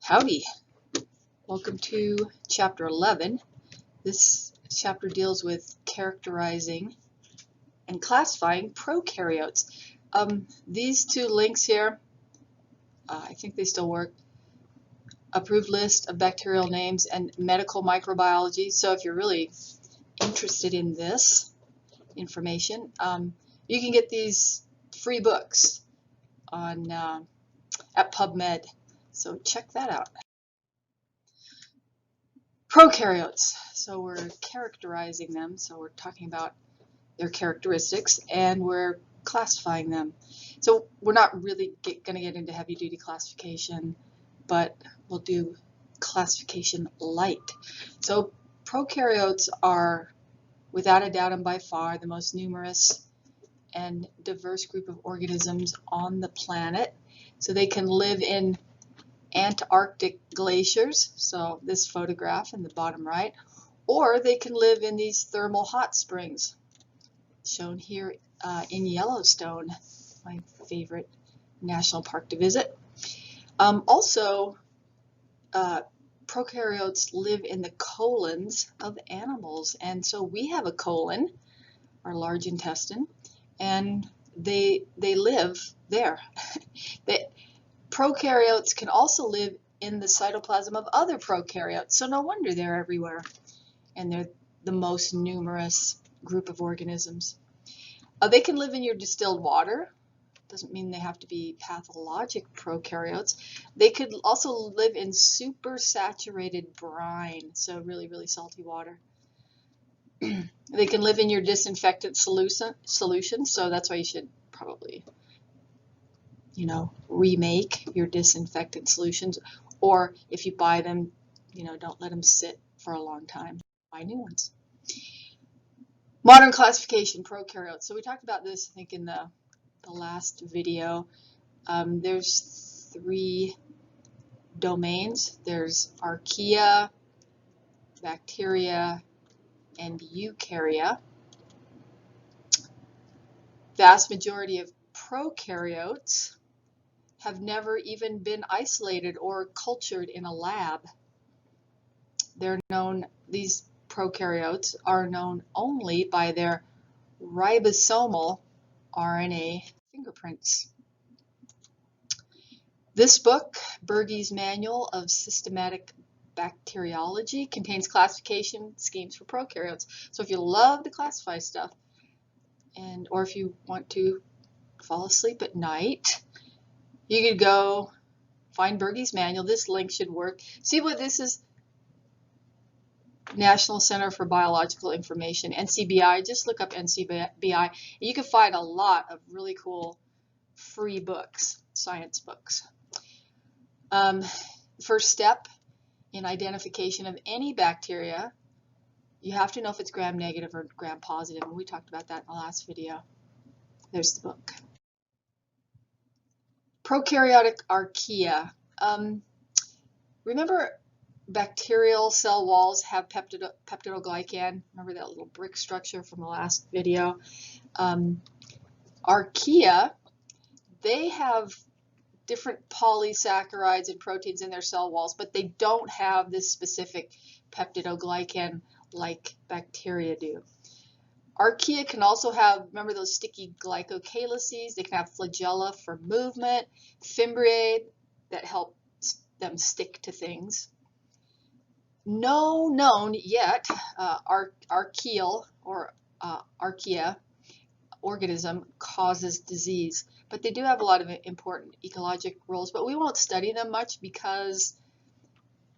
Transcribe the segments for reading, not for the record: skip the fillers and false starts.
Howdy! Welcome to Chapter 11. This chapter deals with characterizing and classifying prokaryotes. These two links here, I think they still work. Approved list of bacterial names and medical microbiology. So if you're really interested in this information, you can get these free books on at PubMed. So check that out. Prokaryotes. So we're characterizing them. So we're talking about their characteristics and we're classifying them. So we're not really going to get into heavy-duty classification, but we'll do classification light. So prokaryotes are, without a doubt and by far, the most numerous and diverse group of organisms on the planet. So they can live in Antarctic glaciers, so this photograph in the bottom right, or they can live in these thermal hot springs, shown here in Yellowstone, my favorite national park to visit. Also, prokaryotes live in the colons of animals, and so we have a colon, our large intestine, and they live there. Prokaryotes can also live in the cytoplasm of other prokaryotes, so no wonder they're everywhere, and they're the most numerous group of organisms. They can live in your distilled water. Doesn't mean they have to be pathologic prokaryotes. They could also live in supersaturated brine, so really, really salty water. They can live in your disinfectant solution, so that's why you should probably remake your disinfectant solutions, or if you buy them, don't let them sit for a long time. Buy new ones. Modern classification, prokaryotes. So we talked about this, I think, in the last video. There's three domains. There's archaea, bacteria, and eukarya. Vast majority of prokaryotes have never even been isolated or cultured in a lab. These prokaryotes are known only by their ribosomal RNA fingerprints. This book, Berge's Manual of Systematic Bacteriology, contains classification schemes for prokaryotes. So if you love to classify stuff, or if you want to fall asleep at night, you could go find Berge's Manual. This link should work. See what this is? National Center for Biological Information, NCBI. Just look up NCBI. You can find a lot of really cool free books, science books. First step in identification of any bacteria, you have to know if it's gram-negative or gram-positive, and we talked about that in the last video. There's the book. Prokaryotic archaea. Remember, bacterial cell walls have peptidoglycan. Remember that little brick structure from the last video? Archaea, they have different polysaccharides and proteins in their cell walls, but they don't have this specific peptidoglycan like bacteria do. Archaea can also have, remember those sticky glycocalyces? They can have flagella for movement, fimbriae that help them stick to things. No known yet archaeal or archaea organism causes disease, but they do have a lot of important ecologic roles, but we won't study them much because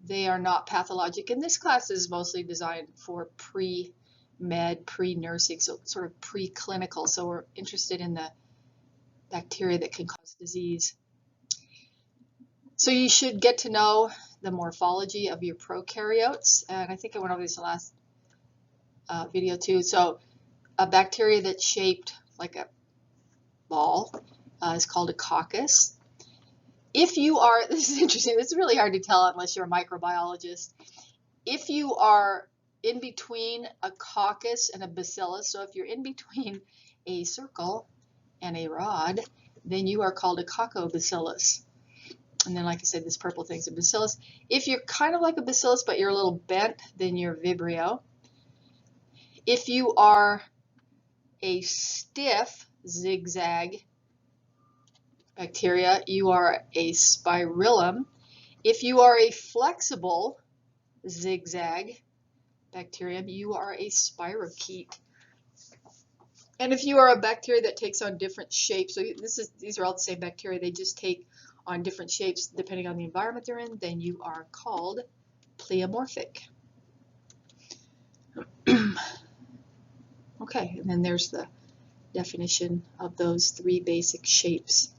they are not pathologic. And this class is mostly designed for pre-med, pre-nursing, so sort of preclinical. So we're interested in the bacteria that can cause disease. So you should get to know the morphology of your prokaryotes, and I think I went over this in the last video too. So a bacteria that's shaped like a ball is called a coccus. If you are, this is interesting, this is really hard to tell unless you're a microbiologist. If you are in between a coccus and a bacillus, so if you're in between a circle and a rod, then you are called a coccobacillus. And then, like I said, this purple thing's a bacillus. If you're kind of like a bacillus, but you're a little bent, then you're Vibrio. If you are a stiff zigzag bacteria, you are a spirillum. If you are a flexible zigzag bacterium, you are a spirochete. And if you are a bacteria that takes on different shapes, so these are all the same bacteria, they just take on different shapes depending on the environment they're in, then you are called pleomorphic. Okay, and then there's the definition of those three basic shapes.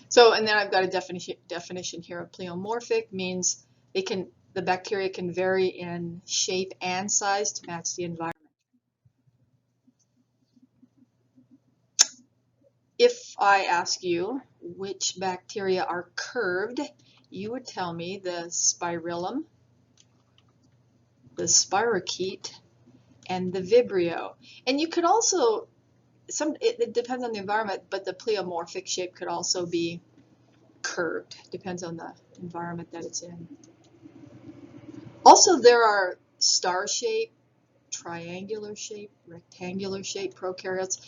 So, and then I've got a definition here of pleomorphic, means the bacteria can vary in shape and size to match the environment. If I ask you which bacteria are curved, you would tell me the spirillum, the spirochete, and the Vibrio. And you could also, it depends on the environment, but the pleomorphic shape could also be curved, depends on the environment that it's in. Also, there are star shape, triangular shape, rectangular shape prokaryotes.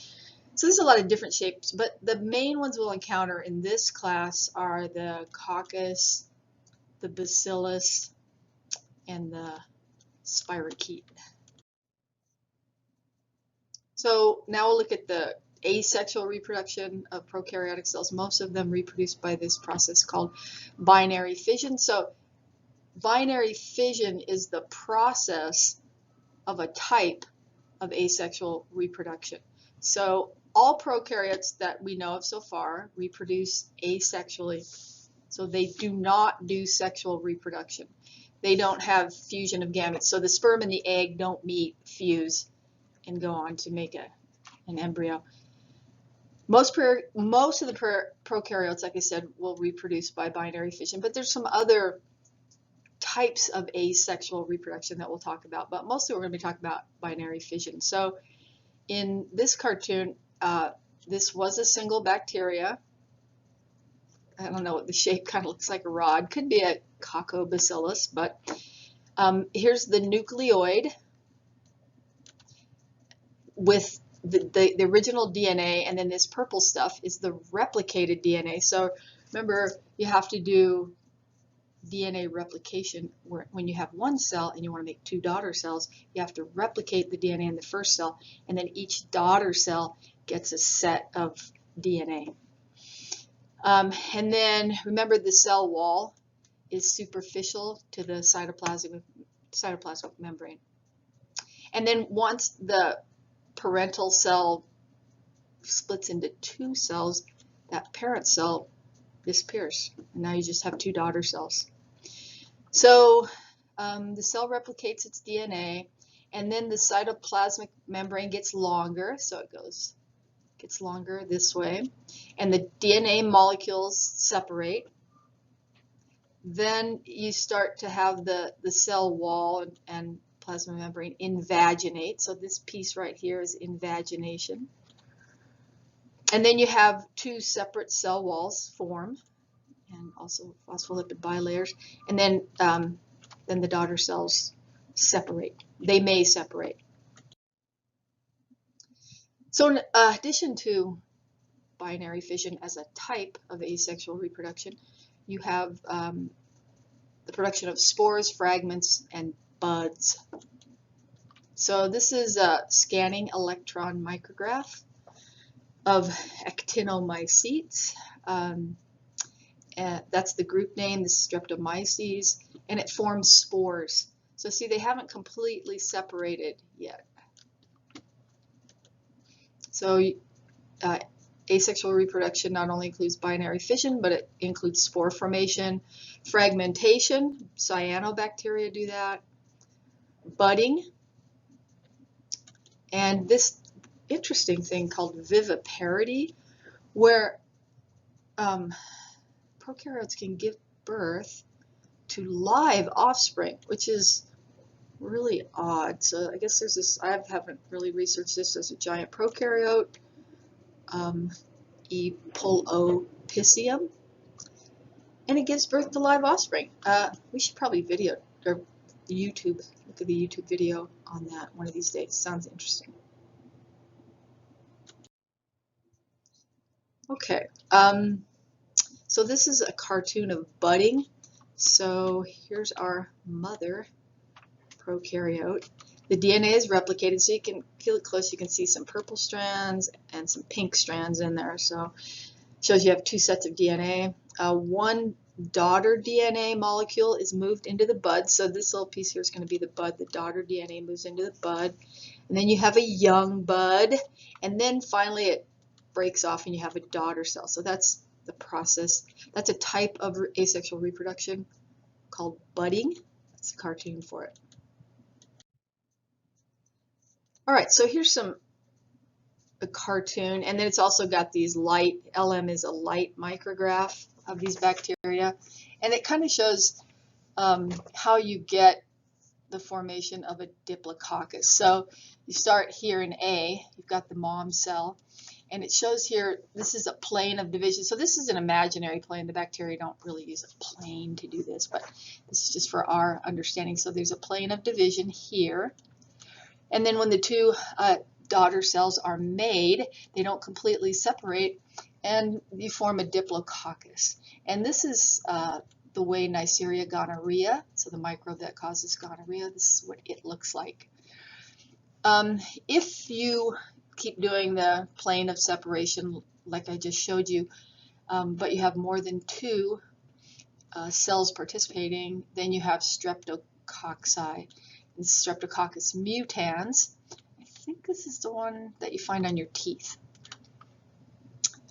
So there's a lot of different shapes, but the main ones we'll encounter in this class are the coccus, the bacillus, and the spirochete. So now we'll look at the asexual reproduction of prokaryotic cells. Most of them reproduce by this process called binary fission. So binary fission is the process of a type of asexual reproduction. So all prokaryotes that we know of so far reproduce asexually. So they do not do sexual reproduction. They don't have fusion of gametes. So the sperm and the egg don't meet, fuse, and go on to make an embryo. Most of the prokaryotes, like I said, will reproduce by binary fission, but there's some other types of asexual reproduction that we'll talk about, but mostly we're going to be talking about binary fission. So in this cartoon, this was a single bacteria. I don't know what the shape kind of looks like, a rod. Could be a coccobacillus, but here's the nucleoid with the original DNA, and then this purple stuff is the replicated DNA. So remember, you have to do DNA replication when you have one cell and you want to make two daughter cells. You have to replicate the DNA in the first cell, and then each daughter cell gets a set of DNA. And then remember, the cell wall is superficial to the cytoplasmic membrane. And then once the parental cell splits into two cells, that parent cell disappears, and now you just have two daughter cells. So the cell replicates its DNA, and then the cytoplasmic membrane gets longer, so it gets longer this way, and the DNA molecules separate. Then you start to have the cell wall and plasma membrane invaginate. So this piece right here is invagination. And then you have two separate cell walls form, and also phospholipid bilayers. And then the daughter cells separate. They may separate. So in addition to binary fission as a type of asexual reproduction, you have the production of spores, fragments, and buds. So this is a scanning electron micrograph of actinomycetes. That's the group name, the Streptomyces, and it forms spores. So see, they haven't completely separated yet. So asexual reproduction not only includes binary fission, but it includes spore formation, fragmentation, cyanobacteria do that, budding, and this interesting thing called viviparity, where prokaryotes can give birth to live offspring, which is really odd. So I guess there's this, I haven't really researched this. There's a giant prokaryote, E. piscium, and it gives birth to live offspring. We should probably video or YouTube, look at the YouTube video on that one of these days. Sounds interesting. Okay, so this is a cartoon of budding. So here's our mother prokaryote. The DNA is replicated, so you can peel it close. You can see some purple strands and some pink strands in there. So it shows you have two sets of DNA. One daughter DNA molecule is moved into the bud. So this little piece here is going to be the bud. The daughter DNA moves into the bud. And then you have a young bud. And then finally it breaks off and you have a daughter cell. So that's the process. That's a type of asexual reproduction called budding. That's a cartoon for it. All right, so here's a cartoon, and then it's also got these light, LM is a light micrograph of these bacteria, and it kind of shows how you get the formation of a diplococcus. So you start here in A, you've got the mom cell, and it shows here, this is a plane of division. So this is an imaginary plane. The bacteria don't really use a plane to do this, but this is just for our understanding. So there's a plane of division here. And then when the two daughter cells are made, they don't completely separate, and you form a diplococcus. And this is the way Neisseria gonorrhea, so the microbe that causes gonorrhea, this is what it looks like. If you keep doing the plane of separation like I just showed you, but you have more than two cells participating, then you have streptococci. And Streptococcus mutans. I think this is the one that you find on your teeth.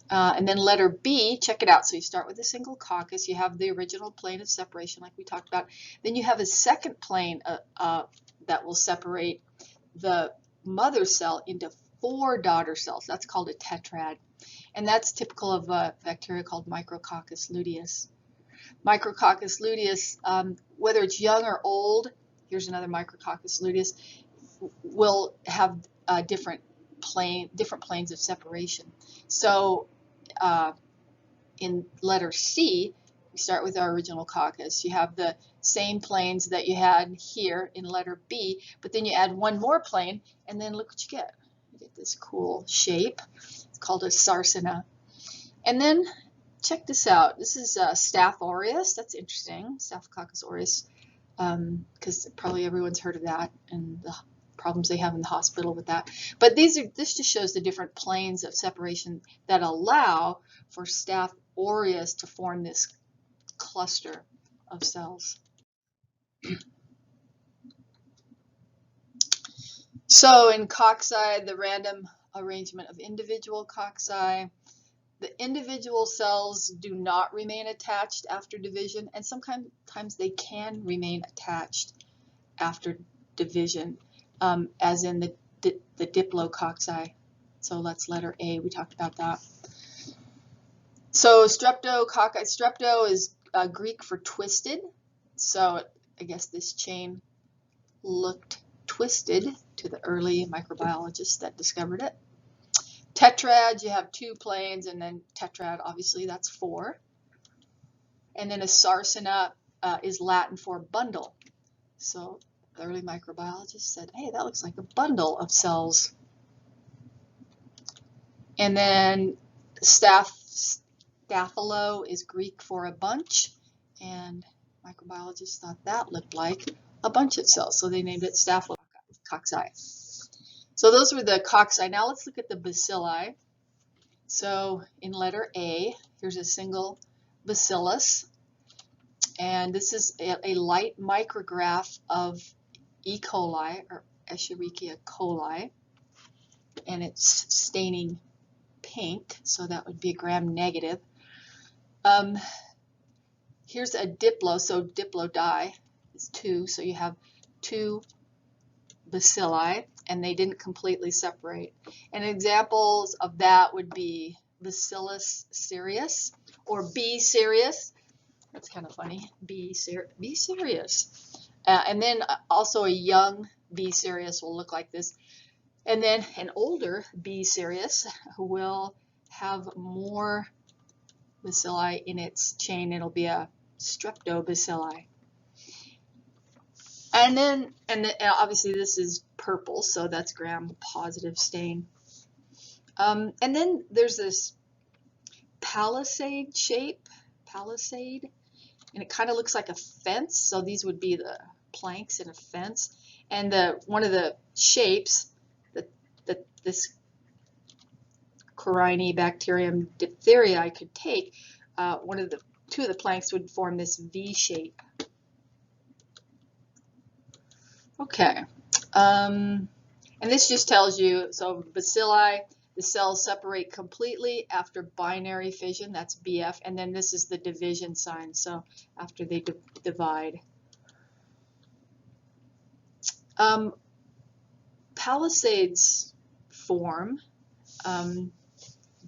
And then letter B, check it out. So you start with a single coccus. You have the original plane of separation like we talked about. Then you have a second plane that will separate the mother cell into 4 daughter cells. That's called a tetrad. And that's typical of a bacteria called Micrococcus luteus. Micrococcus luteus, whether it's young or old, here's another Micrococcus luteus, will have different planes of separation. So in letter C, we start with our original coccus. You have the same planes that you had here in letter B, but then you add one more plane, and then look what you get. You get this cool shape. It's called a sarcina. And then check this out. This is Staph aureus. That's interesting, Staphylococcus aureus, because probably everyone's heard of that and the problems they have in the hospital with that. But this just shows the different planes of separation that allow for Staph aureus to form this cluster of cells. So in cocci, the random arrangement of individual cocci, the individual cells do not remain attached after division, and sometimes they can remain attached after division, as in the diplococci. So that's letter A, we talked about that. So streptococci, strepto is Greek for twisted, so I guess this chain looked twisted to the early microbiologists that discovered it. Tetrad, you have 2 planes, and then tetrad, obviously, that's 4. And then a sarcina is Latin for bundle. So the early microbiologists said, hey, that looks like a bundle of cells. And then staphylo is Greek for a bunch, and microbiologists thought that looked like a bunch of cells, so they named it Staphylococci. So those were the cocci. Now let's look at the bacilli. So in letter A, here's a single bacillus, and this is a light micrograph of E. coli, or Escherichia coli, and it's staining pink, so that would be a gram-negative. Here's a diplo, so diplodi is 2, so you have 2 bacilli, and they didn't completely separate. And examples of that would be Bacillus cereus or B cereus. That's kind of funny, B cereus. And then also a young B cereus will look like this. And then an older B cereus will have more bacilli in its chain, it'll be a streptobacilli. And then obviously this is purple, so that's gram-positive stain. And then there's this palisade shape, and it kind of looks like a fence. So these would be the planks in a fence. And one of the shapes that this Corynebacterium diphtheria could take, two of the planks would form this V shape. Okay, and this just tells you, so bacilli, the cells separate completely after binary fission, that's BF, and then this is the division sign, so after they divide. Palisades form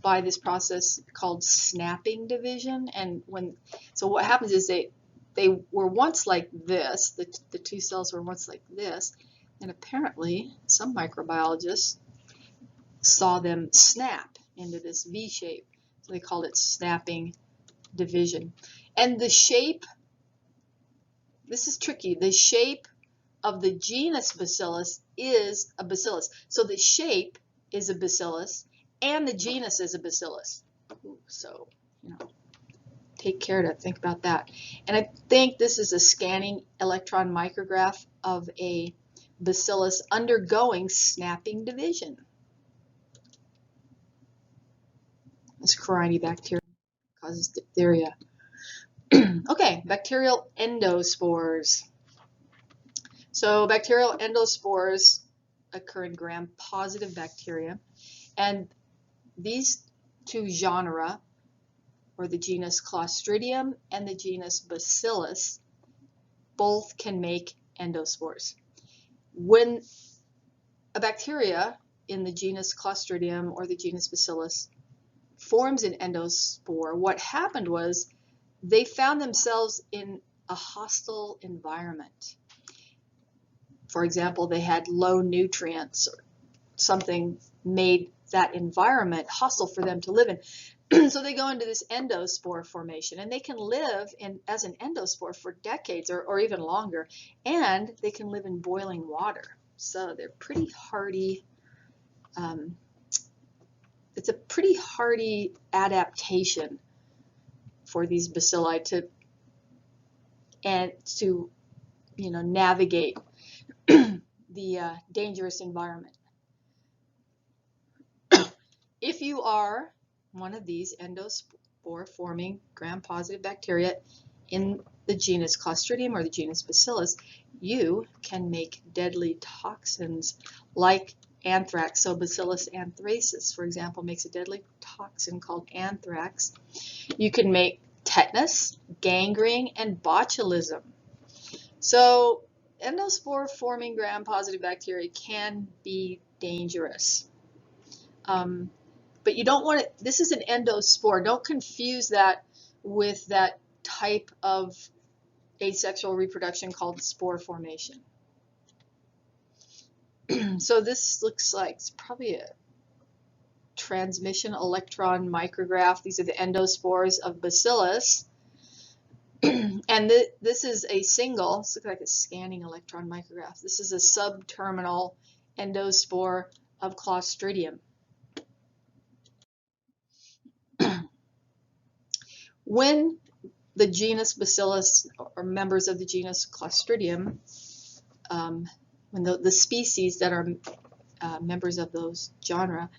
by this process called snapping division, and so what happens is they were once like this, the two cells were once like this, and apparently some microbiologists saw them snap into this V shape, so they called it snapping division. And the shape, this is tricky, the shape of the genus Bacillus is a bacillus. So the shape is a bacillus and the genus is a bacillus. So, take care to think about that. And I think this is a scanning electron micrograph of a bacillus undergoing snapping division. This Corynebacterium causes diphtheria. Okay, bacterial endospores. So bacterial endospores occur in gram-positive bacteria, and these two genera, or the genus Clostridium and the genus Bacillus, both can make endospores. When a bacteria in the genus Clostridium or the genus Bacillus forms an endospore, what happened was they found themselves in a hostile environment. For example, they had low nutrients or something made that environment hostile for them to live in. So they go into this endospore formation, and they can live as an endospore for decades or even longer, and they can live in boiling water. So they're pretty hardy. It's a pretty hardy adaptation for these bacilli to navigate the dangerous environment. If you are one of these endospore forming gram-positive bacteria in the genus Clostridium or the genus Bacillus, you can make deadly toxins like anthrax. So Bacillus anthracis, for example, makes a deadly toxin called anthrax. You can make tetanus, gangrene, and botulism. So endospore forming gram-positive bacteria can be dangerous. But you don't want it, this is an endospore. Don't confuse that with that type of asexual reproduction called spore formation. So this looks like it's probably a transmission electron micrograph. These are the endospores of Bacillus. And this is a single, this looks like a scanning electron micrograph. This is a subterminal endospore of Clostridium. When the genus Bacillus, or members of the genus Clostridium, when the species that are members of those genera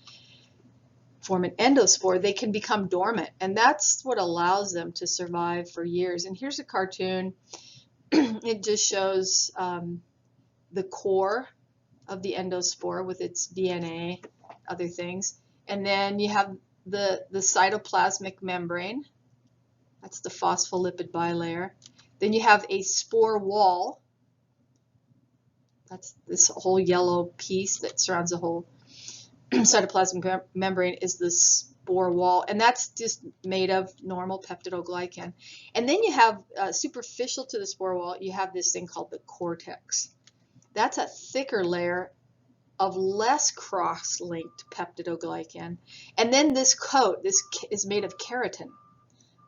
form an endospore, they can become dormant, and that's what allows them to survive for years. And here's a cartoon. It just shows the core of the endospore with its DNA, other things, and then you have the cytoplasmic membrane. That's the phospholipid bilayer. Then you have a spore wall. That's this whole yellow piece that surrounds the whole cytoplasmic membrane is the spore wall, and that's just made of normal peptidoglycan. And then you have superficial to the spore wall, you have this thing called the cortex. That's a thicker layer of less cross-linked peptidoglycan. And then this coat, this is made of keratin.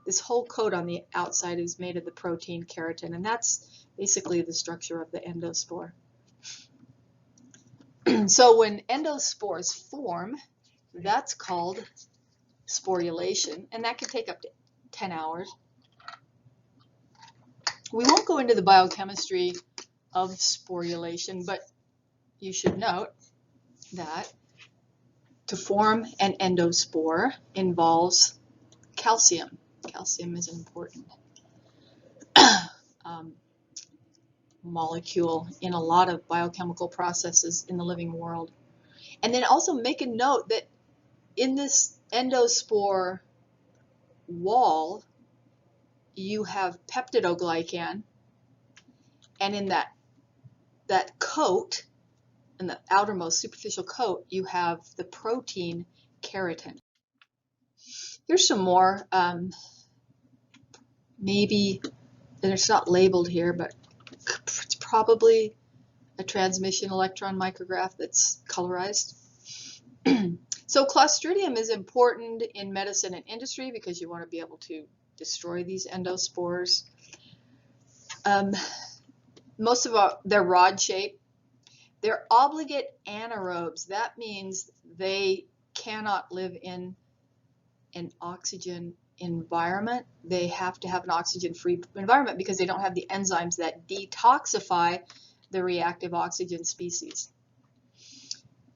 this whole coat on the outside is made of the protein keratin, and that's basically the structure of the endospore. So when endospores form, that's called sporulation, and that can take up to 10 hours. We won't go into the biochemistry of sporulation, but you should note that to form an endospore involves calcium. Calcium is important. Molecule in a lot of biochemical processes in the living world. And then also make a note that in this endospore wall, you have peptidoglycan, and in that coat, in the outermost superficial coat, you have the protein keratin. Here's some more, maybe, and it's not labeled here, but it's probably a transmission electron micrograph that's colorized. So Clostridium is important in medicine and industry because you want to be able to destroy these endospores. Most of they're rod shaped. They're obligate anaerobes. That means they cannot live in an oxygen environment. They have to have an oxygen-free environment because they don't have the enzymes that detoxify the reactive oxygen species.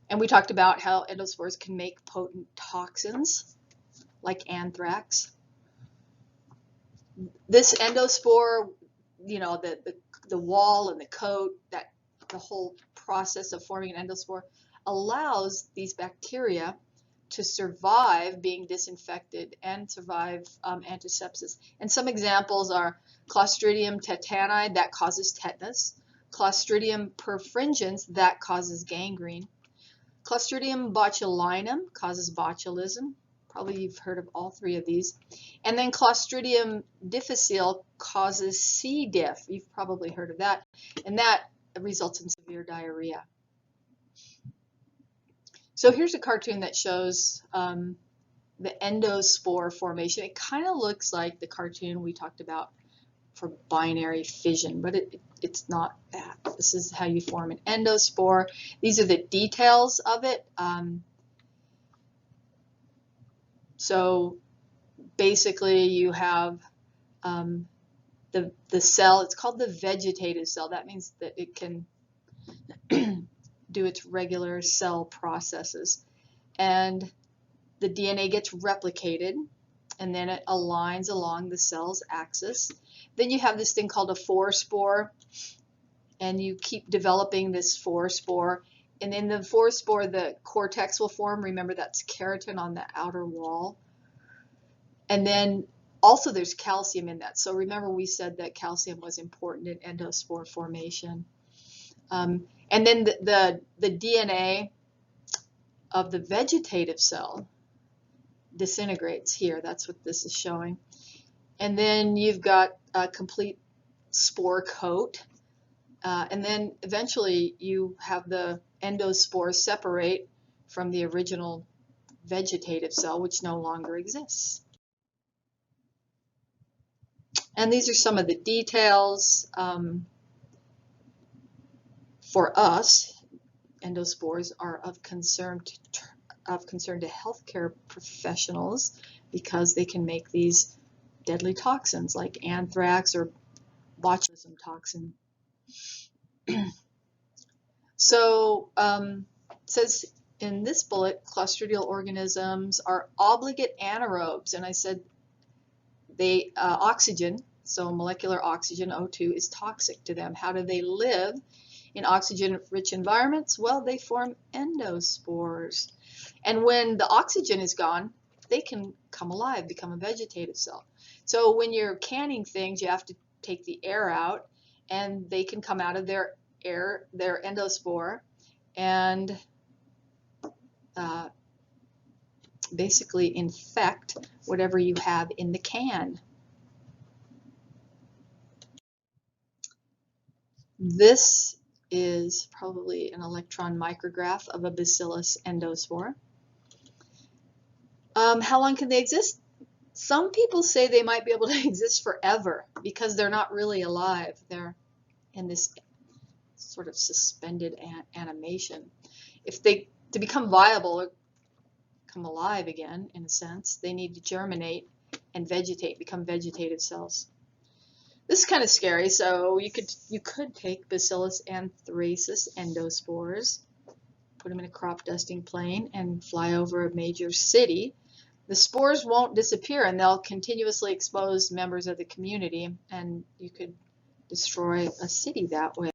And we talked about how endospores can make potent toxins like anthrax. This endospore, you know, the wall and the coat, that the whole process of forming an endospore allows these bacteria to survive being disinfected and survive antisepsis. And some examples are Clostridium tetani, that causes tetanus, Clostridium perfringens, that causes gangrene, Clostridium botulinum causes botulism. Probably you've heard of all three of these. And then Clostridium difficile causes C. diff. You've probably heard of that. And that results in severe diarrhea. So here's a cartoon that shows the endospore formation. It kind of looks like the cartoon we talked about for binary fission, but it's not that. This is how you form an endospore. These are the details of it. So basically you have the cell, it's called the vegetative cell. That means that it can do its regular cell processes. And the DNA gets replicated, and then it aligns along the cell's axis. Then you have this thing called a forespore, and you keep developing this forespore. And in the forespore, the cortex will form. Remember, that's keratin on the outer wall. And then also there's calcium in that. So remember, we said that calcium was important in endospore formation. And then the DNA of the vegetative cell disintegrates here. That's what this is showing. And then you've got a complete spore coat. And then eventually you have the endospores separate from the original vegetative cell, which no longer exists. And these are some of the details. For us, endospores are of concern to healthcare professionals because they can make these deadly toxins like anthrax or botulism toxin. So it says in this bullet, Clostridial organisms are obligate anaerobes, and I said they oxygen, so molecular oxygen, O2, is toxic to them. How do they live in oxygen-rich environments? Well, they form endospores. And when the oxygen is gone, they can come alive, become a vegetative cell. So when you're canning things, you have to take the air out, and they can come out of their endospore, and basically infect whatever you have in the can. This is probably an electron micrograph of a bacillus endospore. How long can they exist? Some people say they might be able to exist forever because they're not really alive. They're in this sort of suspended animation. To become viable or come alive again, in a sense, they need to germinate and vegetate, become vegetative cells. This is kind of scary. So you could take Bacillus anthracis endospores, put them in a crop dusting plane, and fly over a major city. The spores won't disappear, and they'll continuously expose members of the community, and you could destroy a city that way.